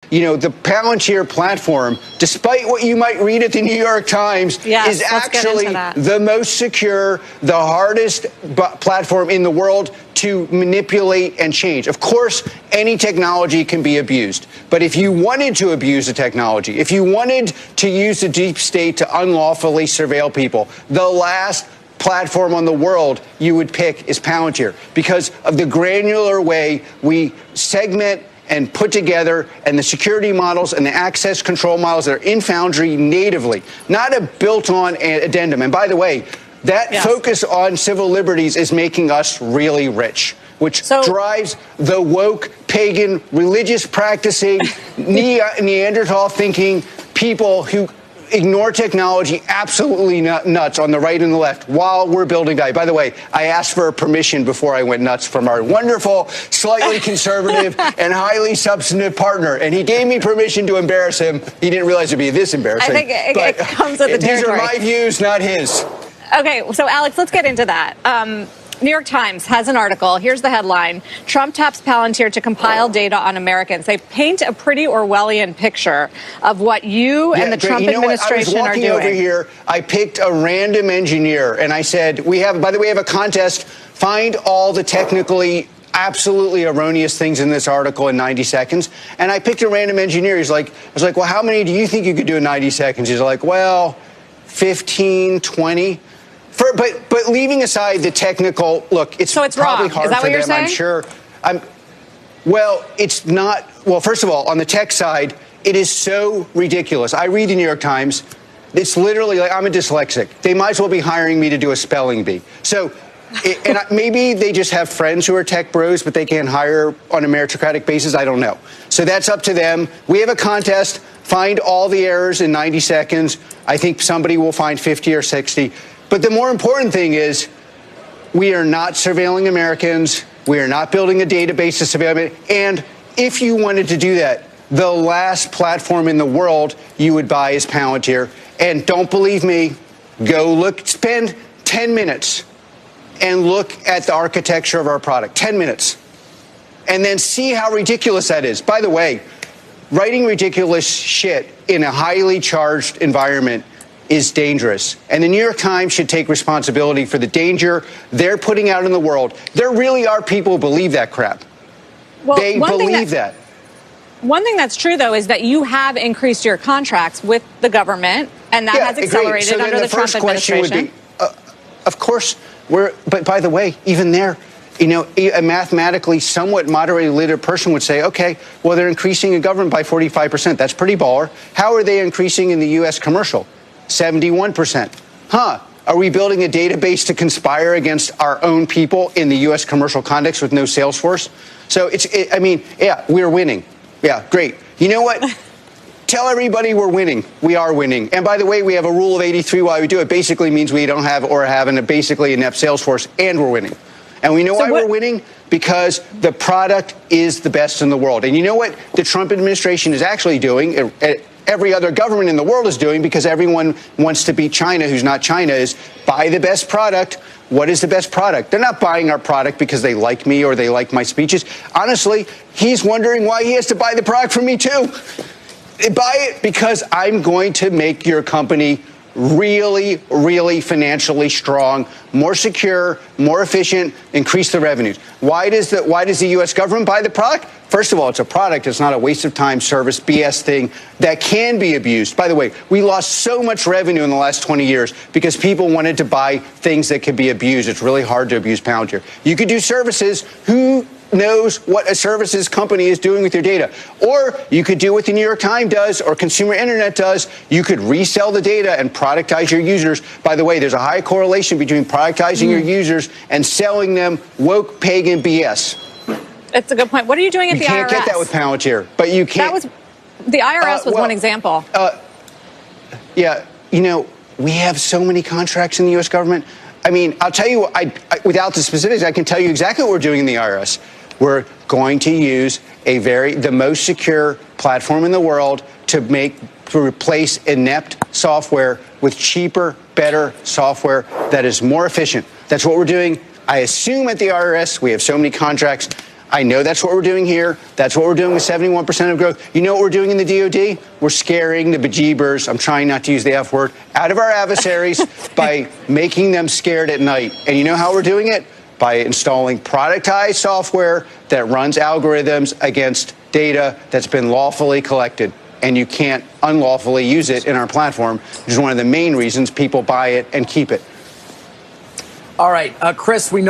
the Palantir platform, despite what you might read at the New York Times, is actually the most secure, the hardest platform in the world to manipulate and change. Of course, any technology can be abused. But if you wanted to abuse the technology, if you wanted to use the deep state to unlawfully surveil people, the last platform on the world you would pick is Palantir because of the granular way we segment and put together, and the security models and the access control models that are in Foundry natively, not a built-on addendum. And by the way, that focus on civil liberties is making us really rich, which drives the woke, pagan, religious practicing, Neanderthal thinking people who ignore technology absolutely nuts on the right and the left while we're building value. By the way, I asked for permission before I went nuts from our wonderful, slightly conservative and highly substantive partner, and he gave me permission to embarrass him. He didn't realize it'd be this embarrassing. I think it comes with the territory. These are my views, not his. Okay, so Alex, let's get into that. New York Times has an article. Here's the headline. Trump taps Palantir to compile data on Americans. They paint a pretty Orwellian picture of what you and the Trump administration are doing. I was walking over here. I picked a random engineer, and I said, by the way, we have a contest. Find all the technically absolutely erroneous things in this article in 90 seconds. And I picked a random engineer. I was like, well, how many do you think you could do in 90 seconds? He's like, well, 15, 20. But leaving aside the technical, look, it's probably wrong. hard Is that for what you're them, saying? I'm sure. Well, it's not. Well, first of all, on the tech side, it is so ridiculous. I read the New York Times. It's literally like I'm a dyslexic. They might as well be hiring me to do a spelling bee. So, maybe they just have friends who are tech bros, but they can't hire on a meritocratic basis. I don't know. So that's up to them. We have a contest. Find all the errors in 90 seconds. I think somebody will find 50 or 60. But the more important thing is we are not surveilling Americans. We are not building a database of surveillance. And if you wanted to do that, the last platform in the world you would buy is Palantir. And don't believe me, spend 10 minutes and look at the architecture of our product. 10 minutes. And then see how ridiculous that is. By the way, writing ridiculous shit in a highly charged environment is dangerous. And the New York Times should take responsibility for the danger they're putting out in the world. There really are people who believe that crap. Well, they believe that. One thing that's true, though, is that you have increased your contracts with the government, and that has accelerated under the Trump administration. Of course, but by the way, even there, a mathematically somewhat moderately literate person would say, okay, well, they're increasing the government by 45%. That's pretty baller. How are they increasing in the U.S. commercial? 71%. Are we building a database to conspire against our own people in the U.S. commercial context with no sales force? So we're winning. Yeah, great. You know what? Tell everybody we're winning. We are winning. And by the way, we have a rule of 83 while we do it. Basically means we don't have or have basically inept sales force, and we're winning. And we know why we're winning? Because the product is the best in the world. And you know what the Trump administration is actually doing? Every other government in the world is doing, because everyone wants to beat China, who's not China, is buy the best product. What is the best product? They're not buying our product because they like me or they like my speeches. Honestly, he's wondering why he has to buy the product from me, too. They buy it because I'm going to make your company really, really financially strong, more secure, more efficient, increase the revenues. Why does the U.S. government buy the product? First of all, it's a product. It's not a waste of time service BS thing that can be abused. By the way, we lost so much revenue in the last 20 years because people wanted to buy things that could be abused. It's really hard to abuse Palantir. You could do services. Who knows what a services company is doing with your data? Or you could do what the New York Times does or Consumer Internet does. You could resell the data and productize your users. By the way, there's a high correlation between productizing your users and selling them woke pagan BS. It's a good point. What are you doing at the IRS? You can't get that with Palantir, but you can't. The IRS was one example. We have so many contracts in the U.S. government. I mean, I'll tell you, without the specifics, I can tell you exactly what we're doing in the IRS. We're going to use the most secure platform in the world to replace inept software with cheaper, better software that is more efficient. That's what we're doing. I assume at the IRS we have so many contracts. I know that's what we're doing here. That's what we're doing with 71% of growth. You know what we're doing in the DoD? We're scaring the bejeebers, I'm trying not to use the F word, out of our adversaries by making them scared at night. And you know how we're doing it? By installing productized software that runs algorithms against data that's been lawfully collected. And you can't unlawfully use it in our platform, which is one of the main reasons people buy it and keep it. All right, Chris, we know